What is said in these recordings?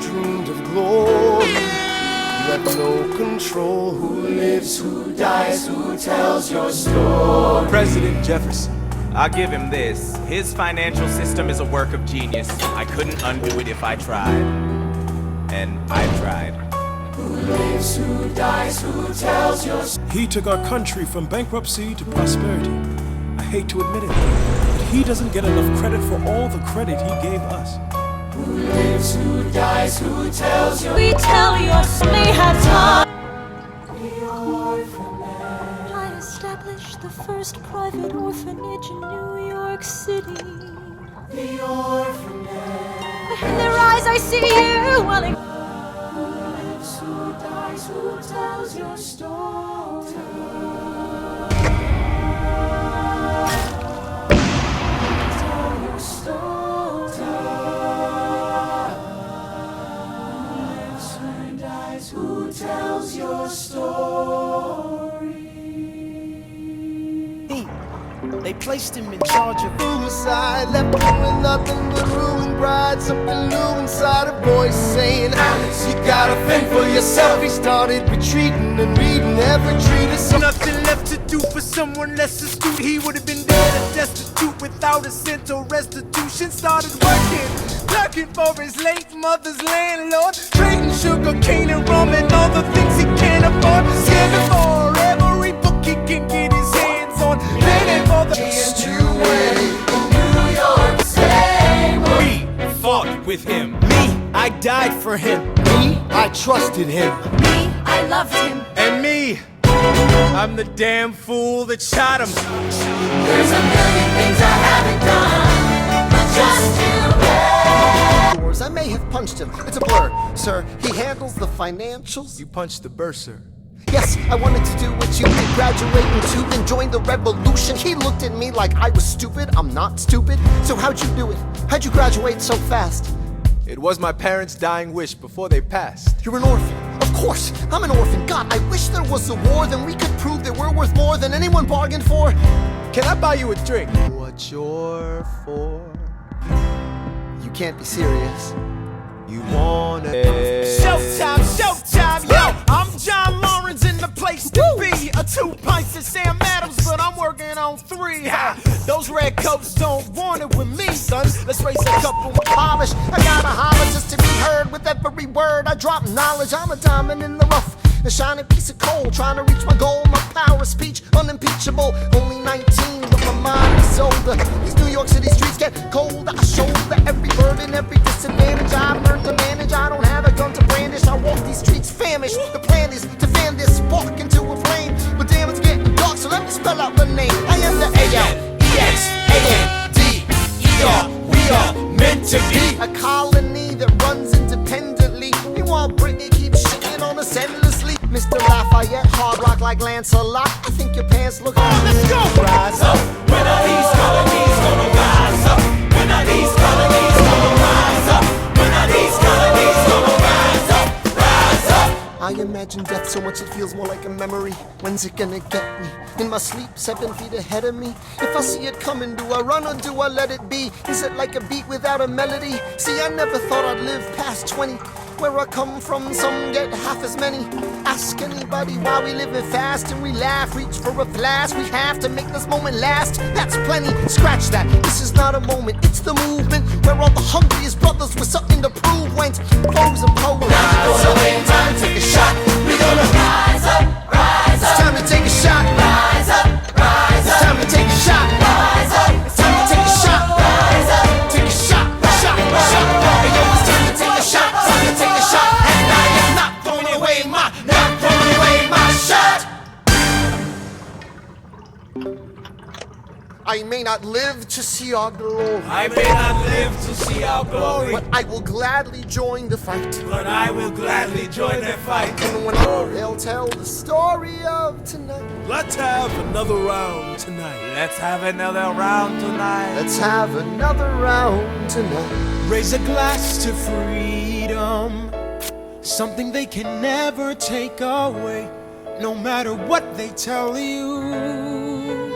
Dreamed of glory, you have no control. Who lives, who dies, who tells your story? President Jefferson. I'll give him this. His financial system is a work of genius. I couldn't undo it if I tried. And I tried. Who lives, who dies, who tells your story? He took our country from bankruptcy to prosperity. I hate to admit it, but he doesn't get enough credit for all the credit he gave us. Who lives, who dies, who tells your... We tell your may have time. The orphanage. I established the first private orphanage in New York City. The orphanage. In their eyes I see you welling. Who lives, who dies, who tells your story? Tell your story. Who tells your story? They placed him in charge of Suicide, left him with nothing but ruined pride. Something new inside a voice saying, Alex, you gotta fend for yourself. He started retreating and reading every treatise. Nothing left to do for someone less astute. He would have been dead and destitute without a cent or restitution. Started working for his late mother's landlord, trading sugar cane and rum and all the things he can't afford. Scamming for every book he can get his hands on. Paying for the New York City. We fought with him. me. I died for him. Me, I trusted him. Me, I loved him. And me, I'm the damn fool that shot him. There's a million things I haven't done, but just you. I may have punched him. It's a blur, sir. He handles the financials. You punched the bursar. Yes, I wanted to do what you did, graduate into and join the revolution. He looked at me like I was stupid. I'm not stupid. So how'd you do it? How'd you graduate so fast? It was my parents' dying wish before they passed. You're an orphan. Of course, I'm an orphan. God, I wish there was a war, then we could prove that we're worth more than anyone bargained for. Can I buy you a drink? What you're for? You can't be serious. You wanna Showtime, yo! I'm John Lawrence in the place to be. 2 pints of Sam Adams, but I'm working on 3. Those red coats don't want it with me, son. Let's raise a couple of Polish, I gotta holler just to be heard. With every word I drop knowledge. I'm a diamond in the rough, a shining piece of coal, trying to reach my goal. My power of speech, unimpeachable. Only 19, but my mind is older. These New York City streets get colder. I shoulder every burden, every disadvantage. I've learned to manage. I don't have a gun to brandish. I walk these streets famished. The plan is to fan this spark into a flame. But damn, it's getting dark, so let me spell out the name. I am the A-L-E-X-A-N-D-E-R. We are meant to be a colony that runs independently. Meanwhile, Britney keeps shitting on us endlessly. Mr. Lafayette, hard rock like Lancelot. I think your pants look let's go! Rise up. When are these colonies gonna rise up? When are these colonies gonna rise up? When are these colonies gonna rise up? Rise up! I imagine death so much it feels more like a memory. When's it gonna get me? In my sleep, 7 feet ahead of me. If I see it coming, do I run or do I let it be? Is it like a beat without a melody? See, I never thought I'd live past 20. Where I come from, some get half as many. Ask anybody why we living fast and we laugh, reach for a flash. We have to make this moment last. That's plenty, scratch that. This is not a moment, it's the movement. Where all the hungriest brothers with something to prove went foes and poets. Now, time to take a shot. We gonna rise. I may not live to see our glory, I may not live to see our glory, but I will gladly join the fight. but I will gladly join the fight. And when they'll tell the story of tonight. Let's have another round tonight. Let's have another round tonight. Let's have another round tonight. Raise a glass to freedom, something they can never take away, no matter what they tell you.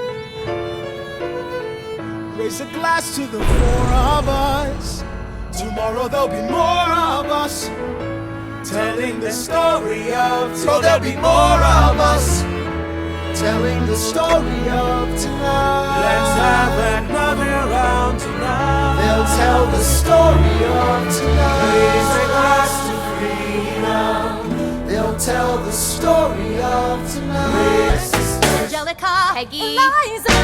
Raise a glass to the four of us. Tomorrow there'll be more of us, telling the story of tonight. So there'll be more of us telling the story of tonight. Let's have another round tonight. They'll tell the story of tonight. Raise a glass to freedom. They'll tell the story of tonight. Angelica, Peggy, Eliza.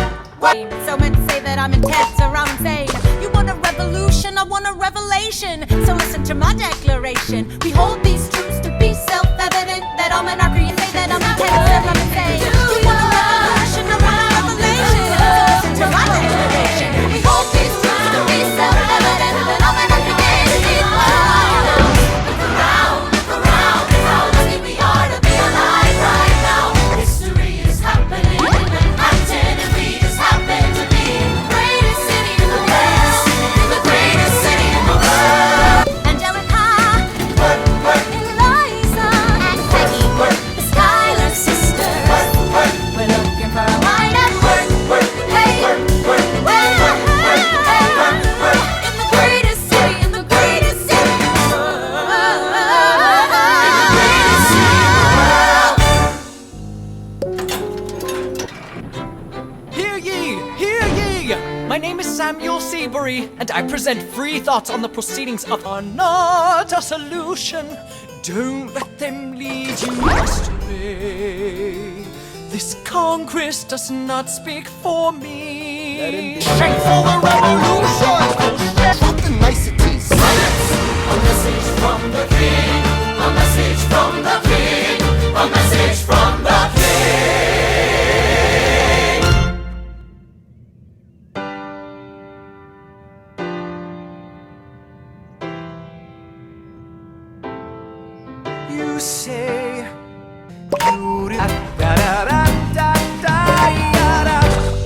So men say that I'm intense or I'm insane. You want a revolution, I want a revelation. So listen to my declaration. We hold these truths to be self-evident, that I'm an archery and say that I'm intense or I'm insane. You want a revolution, I want a revelation. So listen to my declaration. We hold these truths to be self-evident, that I'm an archery and say that I'm Look around, how lucky we are to be alive right now. History is happening in Manhattan, and we just happen to be in the greatest city in the world. In the greatest city in the world. Angelica, Eliza, and Peggy, the Schuyler sisters. We're looking for a mind at work. Hey, in the greatest city, in the greatest city in the world. Hear ye! Hear ye! My name is Samuel Seabury, and I present free thoughts on the proceedings of are not a solution. Don't let them lead you astray. This Congress does not speak for me. Shake for the revolution! Fuck the niceties. A message from the king. A message from the king. A message from the king. You say you did da da da da da da da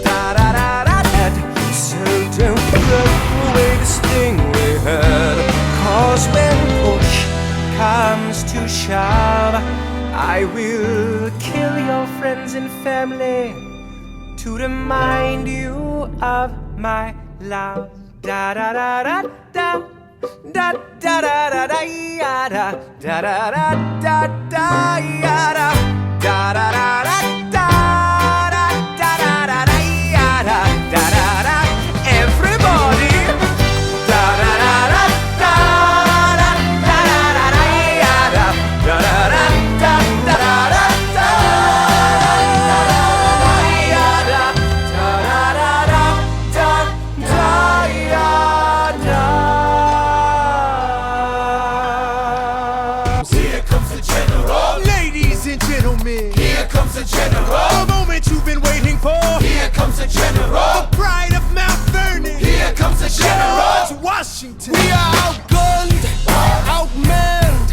da da da da. So don't throw away this thing we had. 'Cause when push comes to shove, I will kill your friends and family to remind you of my love. Da da da da da. Da da da da da ya da da da da da da ya da da da da da da da da da da ya da da da da. Everybody, da da da da da da da da da ya da da da da da da da da ya da da da da da ya da. Here comes the general. Ladies and gentlemen, Here comes the general. the moment you've been waiting for, Here comes the general. the pride of Mount Vernon, Here comes the general. George Washington. We are outgunned, outmanned,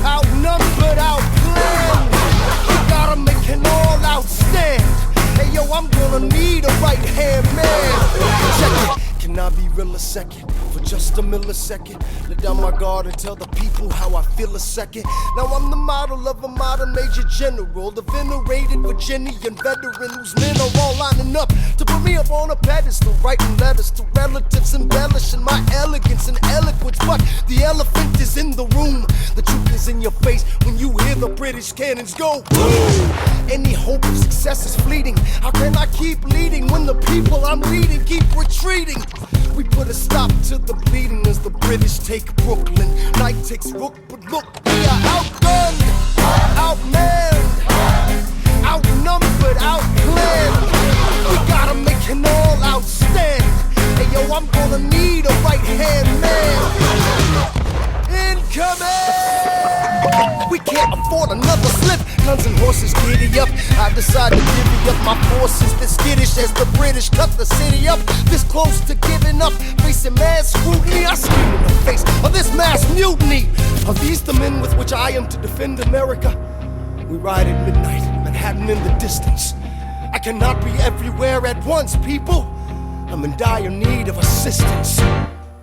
outnumbered, outplanned. We gotta make an all-out stand. Hey yo, I'm gonna need a right-hand man. Check it. Can I be real a second? For just a millisecond, let down my guard and tell the people how I feel a second. Now I'm the model of a modern major general, the venerated Virginian veteran whose men are all lining up to put me up on a pedestal, writing letters to relatives, embellishing my elegance and eloquence. But the elephant is in the room, the truth is in your face when you hear the British cannons go boom. Any hope of success is fleeting. How can I keep leading when the people I'm leading keep retreating? We put a stop to the bleeding as the British take Brooklyn. Night takes Rook, but look, we are outgunned, outmanned, outnumbered, outplanned. We gotta make an all-out stand. Hey yo, I'm gonna need a right-hand man. Incoming! We can't afford another slip. Guns and horses giddy up. I decide to divvy up my forces. This skittish as the British cut the city up. This close to giving up, facing mad scrutiny. I scream in the face of this mass mutiny. Are these the men with which I am to defend America? We ride at midnight, Manhattan in the distance. I cannot be everywhere at once, people. I'm in dire need of assistance.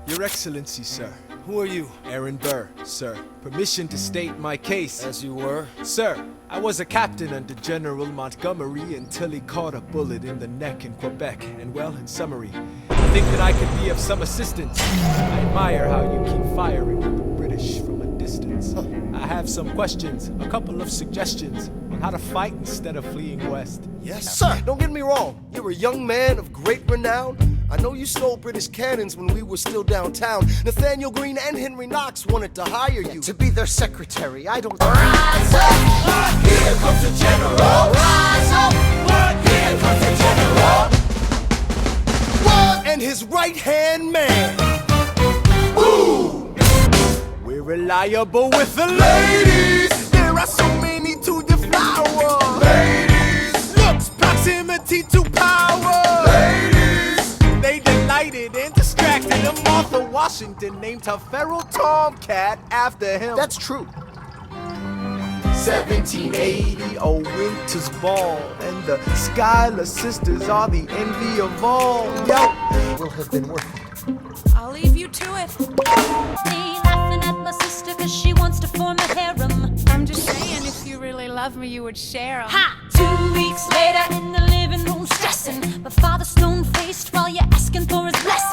Your Excellency, sir. Who are you? Aaron Burr, sir. Permission to state my case. As you were. Sir, I was a captain under General Montgomery until he caught a bullet in the neck in Quebec. And well, in summary, I think that I could be of some assistance. I admire how you keep firing at the British from a distance. I have some questions, a couple of suggestions on how to fight instead of fleeing west. Yes, sir. Don't get me wrong. You're a young man of great renown. I know you stole British cannons when we were still downtown. Nathaniel Greene and Henry Knox wanted to hire you To be their secretary, I don't... Rise up, here comes the general. Rise up, here comes the general. and his right-hand man. Ooh! We're reliable with the ladies. There are so many to deflower. Ladies. Looks, proximity to power. Ladies. They delighted and distracted. And Martha Washington named her feral tomcat after him. That's true. 1780, a winter's ball, and the Schuyler sisters are the envy of all. Yo, Will have been worth it. I'll leave you to it. Me laughing at my sister cause she wants to form a harem. I'm just saying, if you really love me, you would share 'em. Ha! 2 weeks later in the living room stressing. My father stone-faced while you're asking for his blessing.